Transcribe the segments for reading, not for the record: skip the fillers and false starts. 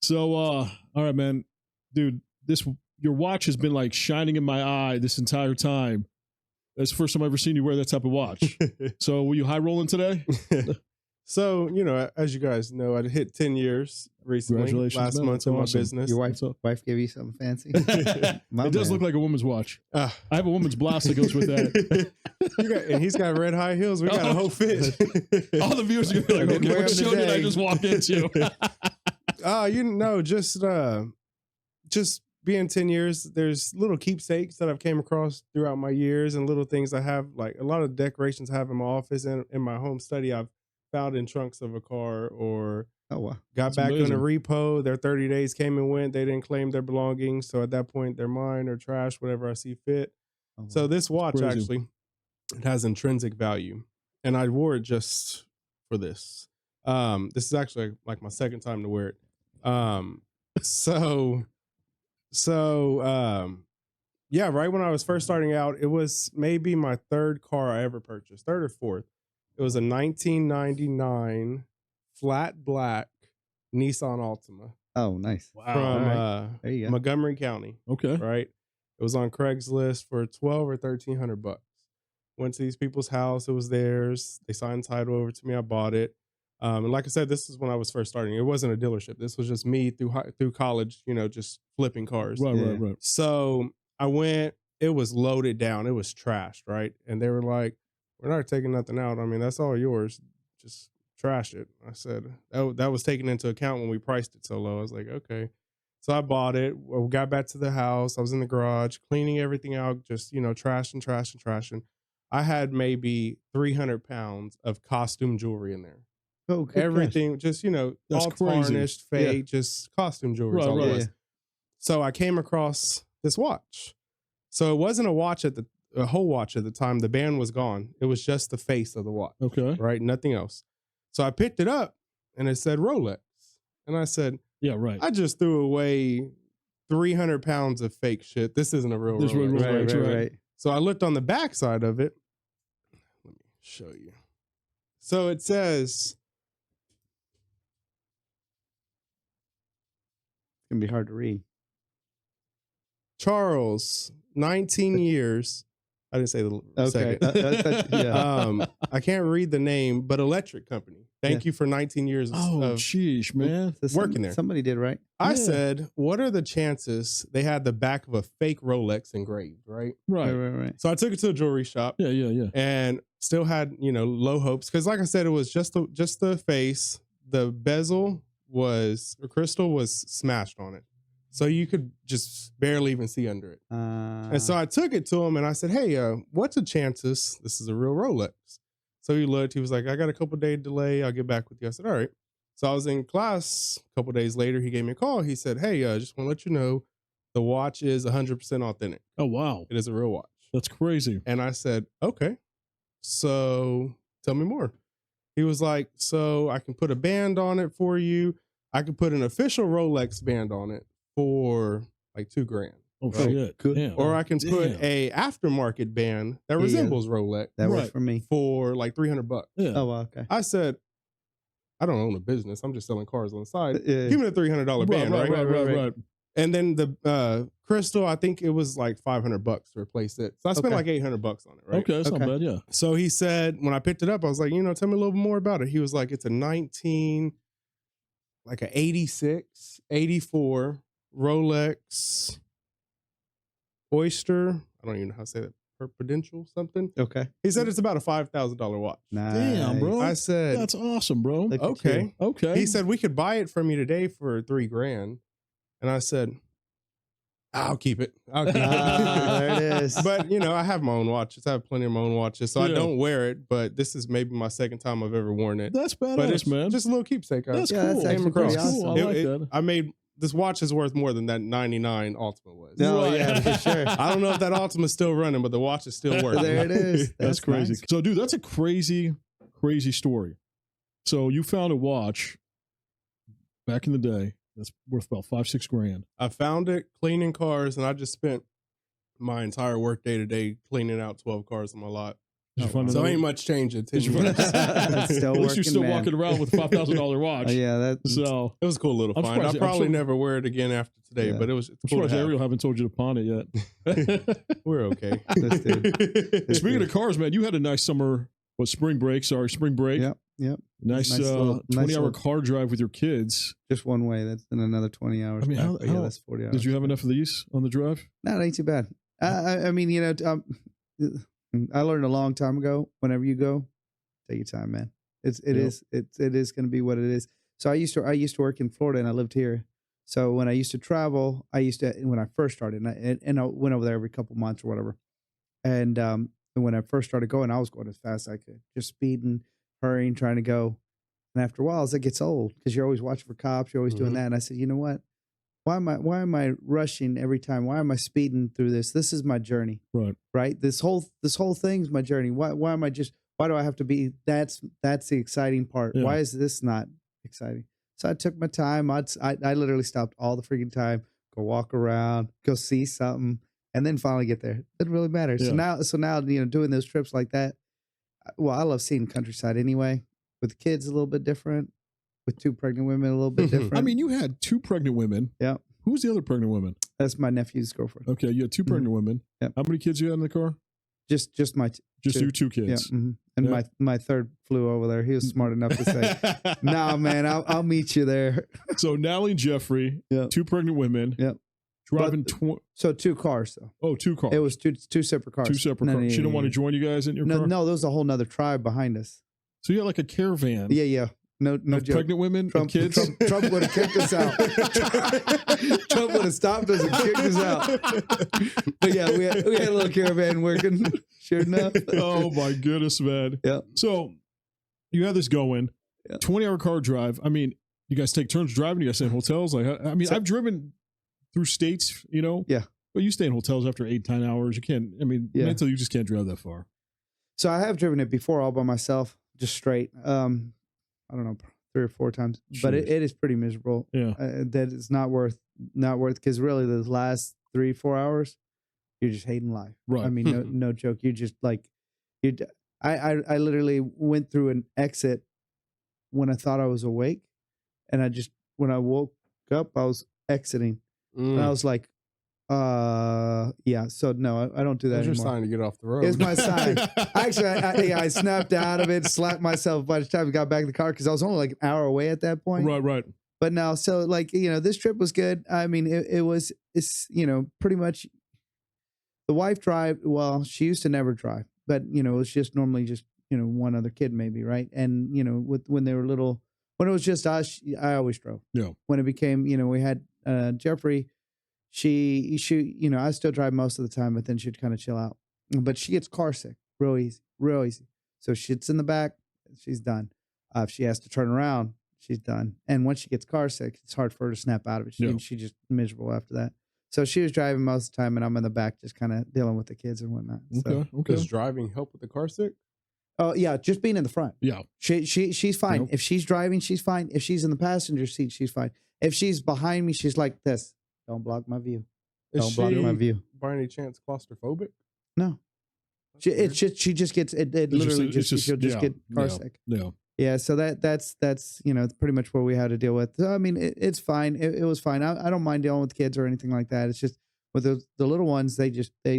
So, all right, man, dude, your watch has been like shining in my eye this entire time. That's the first time I've ever seen you wear that type of watch. So, were you high rolling today? So, as you guys know, I hit 10 years recently. Congratulations, last man. month That's in my awesome. business. Your wife gave you something fancy? It does look like a woman's watch. I have a woman's blouse that goes with that. And he's got red high heels. We got a whole fit. All the viewers are going to be like, okay, what show did I just walk into? Just being 10 years, there's little keepsakes that I've came across throughout my years and little things I have, like a lot of decorations I have in my office and in my home study I've found in trunks of a car or got That's back amazing. on a repo. Their 30 days came and went. They didn't claim their belongings. So at that point, they're mine or trash, whatever I see fit. Oh, wow. So this watch crazy. actually, it has intrinsic value. And I wore it just for this. This is actually like my second time to wear it. Yeah, right when I was first starting out, it was maybe my third car I ever purchased, third or fourth. It was a 1999 flat black Nissan Altima. Oh, nice. Wow. From There you go. Montgomery County. Okay. Right. It was on Craigslist for $1,200 or $1,300. Went to these people's house. It was theirs. They signed title over to me. I bought it. And like I said, this is when I was first starting. It wasn't a dealership. This was just me through college, just flipping cars. Right. So I went, it was loaded down. It was trashed, right? And they were like, we're not taking nothing out. I mean, that's all yours. Just trash it. I said, that was taken into account when we priced it so low. I was like, okay. So I bought it. We got back to the house. I was in the garage cleaning everything out, just, trashing. I had maybe 300 pounds of costume jewelry in there. Oh, good Everything, just, That's all crazy. tarnished, fake, just costume jewelry. Right, All it right. was. So I came across this watch. So it wasn't a whole watch at the time. The band was gone. It was just the face of the watch. Okay. Right? Nothing else. So I picked it up and it said Rolex. And I said, Yeah, right. I just threw away 300 pounds of fake shit. This isn't a real This Rolex. was Rolex. Right. So I looked on the back side of it. Let me show you. So it says, It's going to be hard to read. Charles, 19 years. I didn't say the Okay. second. Yeah. I can't read the name, but electric company. Thank you for 19 years Oh, of sheesh, man. So working there. Somebody did, right? I Yeah. said, what are the chances they had the back of a fake Rolex engraved, right? Right. So I took it to a jewelry shop Yeah. and still had, low hopes. Cause like I said, it was just the face. The bezel crystal was smashed on it. So you could just barely even see under it. And so I took it to him and I said, hey, what's the chances this is a real Rolex? So he looked, he was like, I got a couple day delay. I'll get back with you. I said, all right. So I was in class a couple days later. He gave me a call. He said, hey, just want to let you know the watch is 100% authentic. Oh, wow. It is a real watch. That's crazy. And I said, okay, so tell me more. He was like, so I can put a band on it for you. I could put an official Rolex band on it for like $2,000. Oh, Right. shit. Good. Damn. Or I can put Damn. a aftermarket band that resembles Rolex That worked Right. for me. for like $300. Yeah. Oh, wow, okay. I said, I don't own a business. I'm just selling cars on the side. Yeah. Give me a $300 band, right? Right. And then the crystal, I think it was like $500 to replace it. So I spent Okay. like $800 on it, right? Okay, that's not Okay. bad, yeah. So he said, when I picked it up, I was like, tell me a little bit more about it. He was like, it's a 86, 84 Rolex Oyster. I don't even know how to say that. Perpendential something. Okay. He said it's about a $5,000 watch. Nice. Damn, bro. I said, That's awesome, bro. Look at okay. you. Okay. He said, we could buy it from you today for $3,000. And I said, I'll keep it. I'll keep There it is. But, I have my own watches. I have plenty of my own watches. So I Yeah. don't wear it, but this is maybe my second time I've ever worn it. That's But badass, it's man. just a little keepsake. That's Yeah, cool. that's actually pretty That's cool. I awesome. like that. I made this watch is worth more than that 99 Ultima was. No, Right. yeah, for sure. I don't know if that Ultima's still running, but the watch is still working. There it is. That's crazy. nice. So, dude, that's a crazy story. So you found a watch back in the day that's worth about $5,000-6,000. I found it cleaning cars, and I just spent my entire work day today cleaning out 12 cars on my lot. Did you find So another- ain't much change in 10 Did you find- years. It's still At least you're still working, man. walking around with a $5,000 watch. Oh, yeah, that. So It was a cool little I'm find. surprised- I'll I'm probably sure- never wear it again after today, Yeah. but it's I'm cool to surprised have. Ariel haven't told you to pawn it yet. We're okay. This dude. Speaking of cars, man, you had a nice summer. Spring break? Sorry, spring break. Yep. Nice, Nice little- 20-hour little- car drive with your kids. Just one way. That's in another 20 hours. I mean, back, how- but yeah, how- that's 40 hours. Did you have enough of these on the drive? No, it ain't too bad. I mean, I learned a long time ago. Whenever you go, take your time, man. It is going to be what it is. So I used to work in Florida and I lived here. So when I used to travel, when I first started, and I went over there every couple months or whatever. And when I first started going, I was going as fast as I could, just speeding, hurrying, trying to go. And after a while, as it gets old, because you're always watching for cops, you're always doing that. And I said, you know what? Why am I rushing every time? Why am I speeding through this? This is my journey. Right. This whole thing's my journey. Why do I have to be? That's the exciting part. Yeah. Why is this not exciting? So I took my time. I literally stopped all the freaking time, go walk around, go see something, and then finally get there. It didn't really matter. Yeah. So now doing those trips like that. Well, I love seeing countryside anyway. With kids, a little bit different. With 2 pregnant women, a little bit different. I mean, you had 2 pregnant women. Yeah. Who was the other pregnant woman? That's my nephew's girlfriend. Okay, you had 2 pregnant women. Yep. How many kids you had in the car? Just my Just 2. you 2 Yeah. kids. And my third flew over there. He was smart enough to say, "No, man, I'll meet you there." So Natalie and Jeffrey, Yeah. 2 pregnant women. Yep. Driving. So 2 cars though. 2 cars. It was two separate cars. 2 separate No, cars. She didn't want to yeah. join you guys in your car. No, there was a whole nother tribe behind us. So you had like a caravan. Yeah. No of joke. pregnant women Trump, and kids. Trump would have kicked us out. Trump would have stopped us and kicked us out. But yeah, we had a little caravan working. Sure enough. Oh my goodness, man. Yeah. So you had this going. Yeah. 20-hour car drive. I mean, you guys take turns driving. You guys stay in hotels. Like, I mean, So- I've driven through states. Yeah. But you stay in hotels after 8, 10 hours. You can't. I mean, Yeah. mentally, you just can't drive that far. So I have driven it before all by myself, just straight. I don't know, 3 or 4 times, but Jeez. it is pretty miserable. Yeah. That it's not worth because really the last 3-4 hours, you're just hating life. Right. I mean, no joke. You just like I literally went through an exit when I thought I was awake, and when I woke up, I was exiting, and I was like, yeah. So no, I don't do that That's your anymore. sign to get off the road. It's my sign. Actually, I snapped out of it, slapped myself by the time I got back in the car because I was only like an hour away at that point. Right. But no, so like, this trip was good. I mean, it's pretty much the wife drive. Well, she used to never drive, but it was just normally just, one other kid maybe. Right. And, when they were little, when it was just us, I always drove. Yeah. When it became, we had Jeffrey, she I still drive most of the time, but then she'd kind of chill out. But she gets car sick real easy. So she sits in the back, she's done. If she has to turn around, she's done. And once she gets car sick, it's hard for her to snap out of it. She just miserable after that. So she was driving most of the time, and I'm in the back just kind of dealing with the kids and whatnot. So, Okay. Does driving help with the car sick? oh yeah, just being in the front. Yeah. She's fine. Nope. If she's driving, she's fine. If she's in the passenger seat, she's fine. If she's behind me, she's like this. Don't block my view. Is Don't block she, my view. by any chance, claustrophobic? No. She just gets it. Literally she'll just get car sick. Yeah. Yeah, so that's pretty much what we had to deal with. So, I mean, it's fine. It was fine. I don't mind dealing with kids or anything like that. It's just with the little ones, they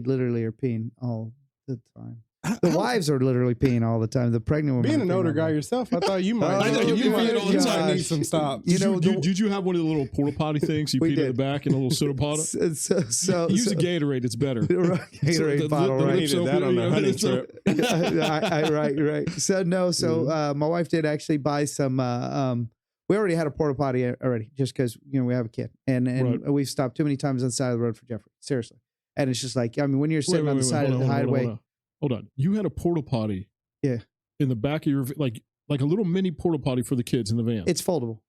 literally are peeing all the time. The wives are literally peeing all the time. The pregnant women. Being are an peeing older all the guy time. yourself, I thought you might. I know, you might all the you time. might need some stops. Did you have one of the little porta potty things you We peed in the did. back in a little soda pot? Use a Gatorade, it's better. Gatorade bottle, the right? lip Needed soap, that on you know, their hunting it's a- trip. Right. So my wife did actually buy some. We already had a porta potty already, just because we have a kid, and Right. we've stopped too many times on the side of the road for Jeffrey. Seriously, and it's just like, I mean, when you're sitting on the side of the highway, Hold on. You had a porta potty. Yeah. In the back of your like a little mini porta potty for the kids in the van. it's foldable.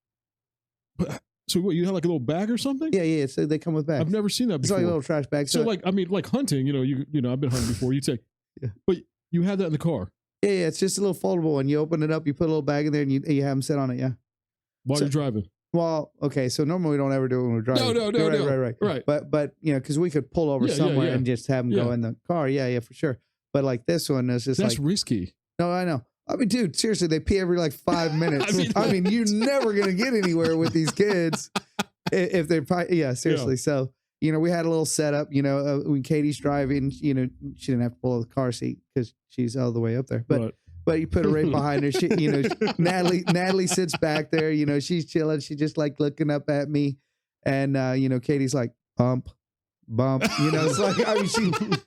So what, you had like a little bag or something? Yeah. So they come with bags. I've never seen that It's before. like a little trash bag. so like, I mean, like hunting, I've been hunting before. You take, Yeah. but you had that in the car yeah, it's just a little foldable, and you open it up, you put a little bag in there, and you have them sit on it. Yeah. while So- you're driving. Well, okay. So normally we don't ever do it when we're driving. No. Right. Right. But because we could pull over Yeah, somewhere yeah. and just have them go Yeah. in the car. Yeah, for sure. But like this one is just That's like risky. no, I know. I mean, dude, seriously, they pee every like 5 minutes. I mean, you're never gonna get anywhere with these kids if they're seriously. So we had a little setup. When Katie's driving, she didn't have to pull the car seat because she's all the way up there. But you put her right behind her. She, Natalie sits back there. She's chilling. She just like looking up at me, and Katie's like bump. It's like I mean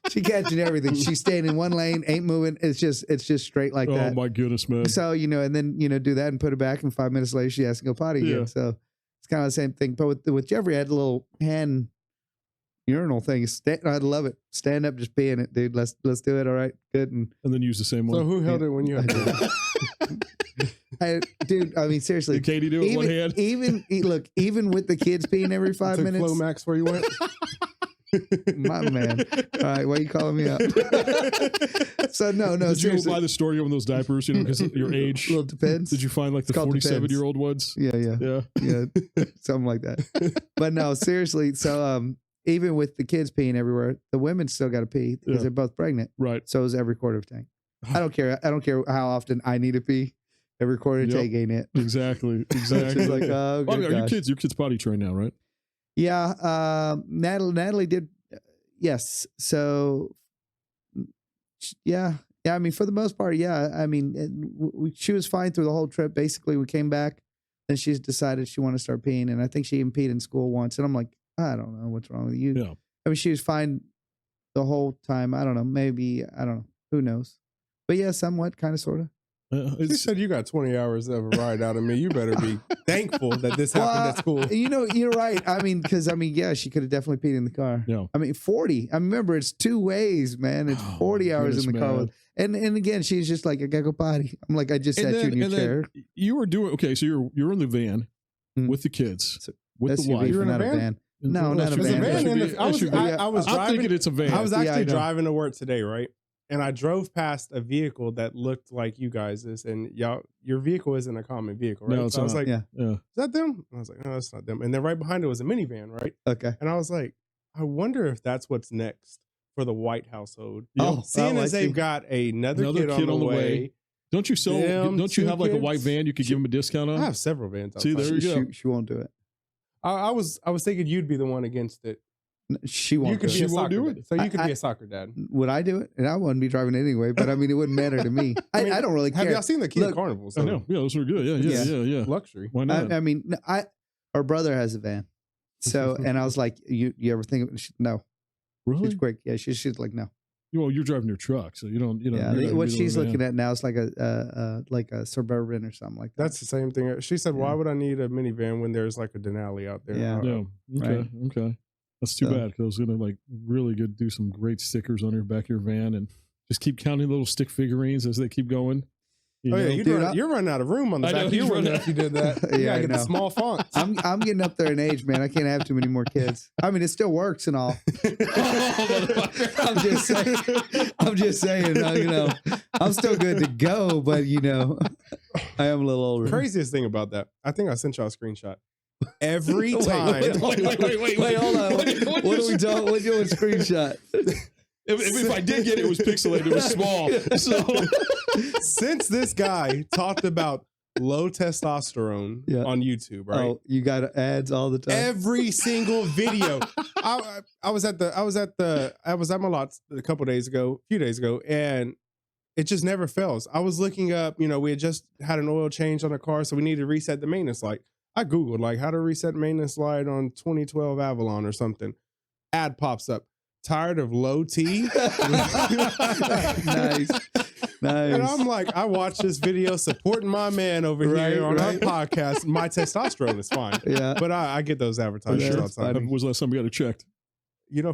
she catching everything. She's staying in one lane, ain't moving. It's just straight like that. Oh my goodness, man. So and then do that and put it back, and 5 minutes later she has to go potty again. So it's kind of the same thing. But with Jeffrey, I had a little hand urinal thing. I'd love it. Stand up, just pee in it, dude. Let's do it. All right, good. And then use the same one. So who held it when you had it? Dude, I mean seriously. Did Katie do it with one hand? Even with the kids peeing every 5 minutes. Flow Max where you went? My man. All right, why are you calling me up? So no. Did you buy the story on those diapers? Because of your age. Well, it depends. Did you find like the 47-year-old ones? Yeah, something like that. But no, seriously. So even with the kids peeing everywhere, the women still got to pee because they're both pregnant. Right. So is every quarter of a tank. I don't care how often I need to pee. Every quarter of a tank ain't it. Exactly. It's like, oh, I mean, are your kids potty trained now, right? Yeah, Natalie did. Yes. So, yeah. I mean, for the most part, yeah. I mean, she was fine through the whole trip. Basically, we came back, and she's decided she wanted to start peeing, and I think she even peed in school once. And I'm like, I don't know what's wrong with you. Yeah. I mean, she was fine the whole time. I don't know. Maybe I don't know. Who knows? But yeah, somewhat, kind of, sort of. You said you got 20 hours of a ride out of me. You better be thankful that this happened at school. You're right. I mean, because she could have definitely peed in the car. Yeah. I mean, 40. I remember it's 2 ways, man. It's 40 hours in the car. And again, she's just like, I gotta go potty. I'm like, I just sat you in your chair. You were doing so you're in the van with the kids, with the wife. You're in a van? No, not a van. I was driving. I'm thinking it's a van. I was actually driving to work today, right? And I drove past a vehicle that looked like you guys', and your vehicle isn't a common vehicle, right? No, so I was like, yeah. Is that them? I was like, no, that's not them. And then right behind it was a minivan, right? Okay. And I was like, I wonder if that's what's next for the White household. Seeing as they've got another kid on the way. Don't you have like a white van you could give them a discount on? I have several vans. See, there you go. She won't do it. I was thinking you'd be the one against it. She won't. You could do it. So you could be a soccer dad. Would I do it? And I wouldn't be driving anyway. But I mean, it wouldn't matter to me. I don't really care. Have y'all seen the Kia Carnival? I know. Yeah, those are good. Yeah. Luxury. Why not? I mean, our brother has a van. So, and I was like, you ever think of it? No. Really? She's quick. Yeah, she's like, no. Well, you're driving your truck, so you don't. Yeah, what she's looking at now is like a Suburban or something like that. That's the same thing. She said, "Why would I need a minivan when there's like a Denali out there?" Yeah. Okay. Okay. That's too bad because I was gonna like really good do some great stickers on your back of your van and just keep counting little stick figurines as they keep going. You're running out of room on the back of your window if you did that. You gotta get the small fonts. I'm getting up there in age, man. I can't have too many more kids. I mean, it still works and all. I'm just saying. I'm still good to go, but I am a little older. Craziest thing about that, I think I sent y'all a screenshot. Every time. Wait, hold on. What are we doing? What doing? Screenshot. If I did get it, it was pixelated. It was small. So since this guy talked about low testosterone on YouTube, right? Oh, you got ads all the time. Every single video. I was at my lot a few days ago, and it just never fails. I was looking up, we had just had an oil change on a car, so we needed to reset the maintenance light. I Googled like how to reset maintenance light on 2012 Avalon or something. Ad pops up. Tired of low T? Nice. And I'm like, I watched this video supporting my man over here on our podcast. My testosterone is fine. Yeah. But I get those advertisements all the time. When was the last time you got it checked?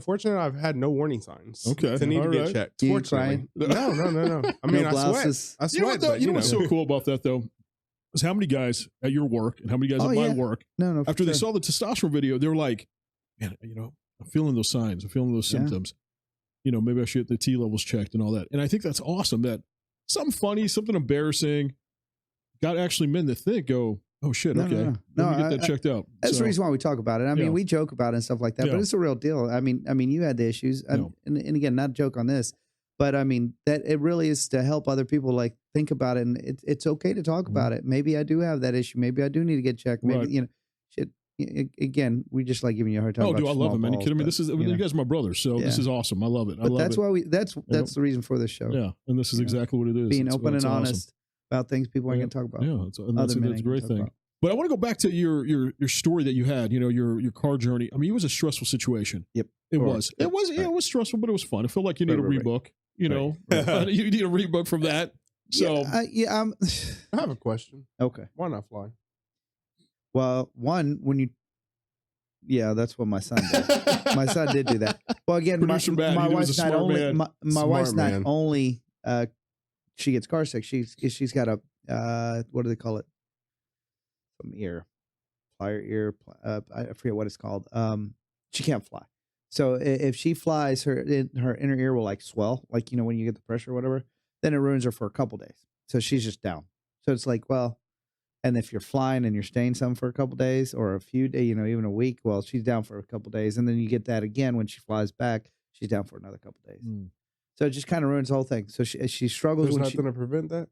Fortunately, I've had no warning signs. Okay. To need to get checked. Fortunately. No. I mean, I sweat. You know what's so cool about that, though? Is how many guys at your work and how many guys at my work, after they saw the testosterone video, they were like, man, I'm feeling those signs. I'm feeling those symptoms. Maybe I should get the T levels checked and all that. And I think that's awesome that something funny, something embarrassing got actually men to think, go, oh shit, okay. Let me get that checked out. That's the reason why we talk about it. I mean, we joke about it and stuff like that, but it's a real deal. I mean, you had the issues. And again, not a joke on this, But I mean, that it really is to help other people like think about it, and it's okay to talk about it. Maybe I do have that issue. Maybe I do need to get checked. Maybe you know, shit. Again, we just like giving you a hard time. Oh, about I love it, man. You kidding me? This is you guys are my brothers, so this is awesome. I love it. But that's why that's the reason for this show. Yeah, and this is exactly what it is. Being open and honest about things people aren't going to talk about. Yeah, that's a great thing. But I want to go back to your story that you had. You know, your car journey. I mean, it was a stressful situation. Yep, it was. It was stressful, but it was fun. I feel like you need a rebook. You know, you need a rebook from that. So I have a question. Okay, why not fly? Well, that's what my son did. My son did do that. Well, again, my wife's not only my wife's not only she gets car sick. She's got a what do they call it? Some plier ear. I forget what it's called. She can't fly. So if she flies, her inner ear will like swell, like you know when you get the pressure or whatever. Then it ruins her for a couple days. So she's just down. So it's like, well, and if you're flying and you're staying some for a couple days or a few days, you know, even a week, well, she's down for a couple days, and then you get that again when she flies back. She's down for another couple days. So it just kind of ruins the whole thing. So she struggles. There's nothing to prevent that.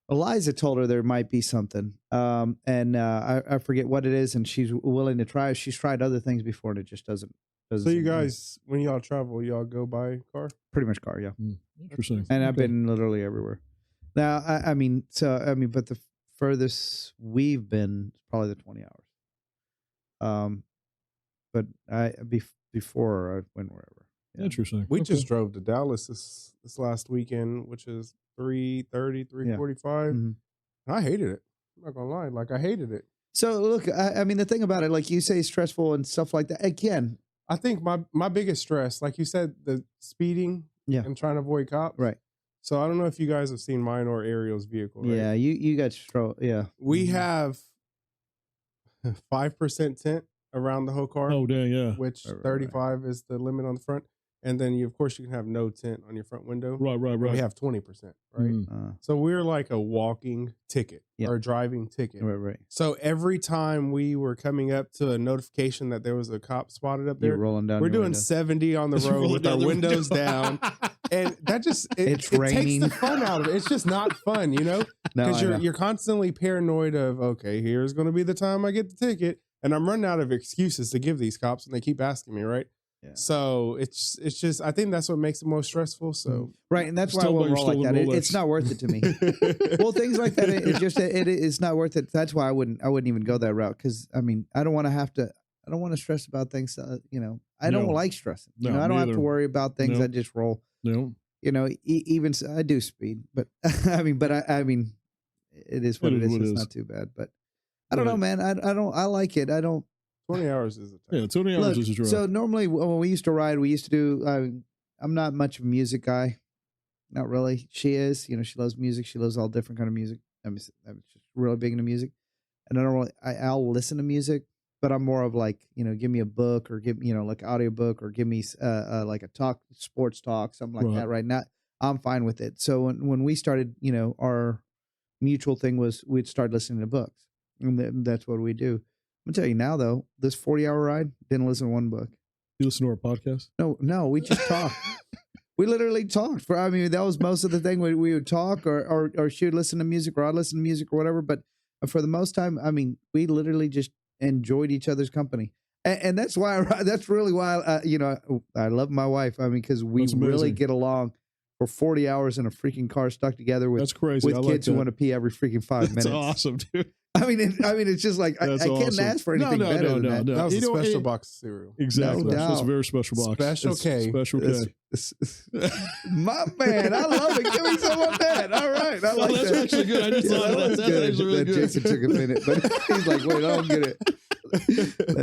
Eliza told her there might be something, and I forget what it is, and she's willing to try. She's tried other things before, and it just doesn't. So you guys, when y'all travel, y'all go by car? Pretty much car, yeah. Interesting. And I've been literally everywhere. Now, I mean, but the furthest we've been is probably the 20 hours. But before I went wherever. Yeah. Interesting. We just drove to Dallas this last weekend, which is 3:30, 3:45. And I hated it. I'm not gonna lie, like I hated it. So look, I mean, the thing about it, like you say, stressful and stuff like that. Again, I think my biggest stress, like you said, the speeding and trying to avoid cops. Right. So I don't know if you guys have seen mine or Ariel's vehicle. Right? Yeah, you got yeah. We have 5% tint around the whole car. Oh dang, yeah. Which 35 is the limit on the front. And then of course you can have no tint on your front window. Right. We have 20%, right? So we're like a walking ticket or a driving ticket. Right. So every time we were coming up to a notification that there was a cop spotted up there, rolling down. We're doing 70 on the road with our windows down. And that just it takes the fun out of it. It's just not fun, you know? Because you're constantly paranoid of, okay, here's gonna be the time I get the ticket. And I'm running out of excuses to give these cops, and they keep asking me, right? Yeah. So it's just I think that's what makes it most stressful. So right, and that's why I won't roll like that. It's not worth it to me. Well, things like that, it's not worth it. That's why I wouldn't even go that route, because I mean I don't want to stress about things. You know, I don't like stressing. You know, I don't have to worry about things. I just roll. No, you know, even I do speed, but I mean, it is what it is. It's not too bad, but I don't know, man. I like it. I don't. 20 hours is a time. Yeah, 20 hours is a drive. So normally when we used to ride, we used to do, I'm not much of a music guy. Not really. She is, you know, she loves music. She loves all different kind of music. I'm just really big into music. And I'll listen to music, but I'm more of like, you know, give me a book or give, you know, like audio book, or give me like a sports talk, something like that right now. I'm fine with it. So when we started, you know, our mutual thing was we'd start listening to books, and that's what we do. I'm gonna tell you now, though, this 40-hour ride, didn't listen to one book. You listen to our podcast? No, we just talked. We literally talked. I mean, that was most of the thing. We would talk, or she would listen to music, or I'd listen to music, or whatever. But for the most time, I mean, we literally just enjoyed each other's company, and that's why. That's really why. You know, I love my wife. I mean, because we really get along. For 40 hours in a freaking car stuck together with, that's crazy. With kids who want to pee every freaking 5 minutes. That's awesome, dude. I mean, it's just like, I can't ask for anything better than that. That was a special box of cereal. Exactly. That's a very special box. Special K. Special K. My man, I love it. Give me some of that. All right. I like that's that. actually good. I just thought that's good. actually really good. Jason took a minute, but he's like, wait, I don't get it.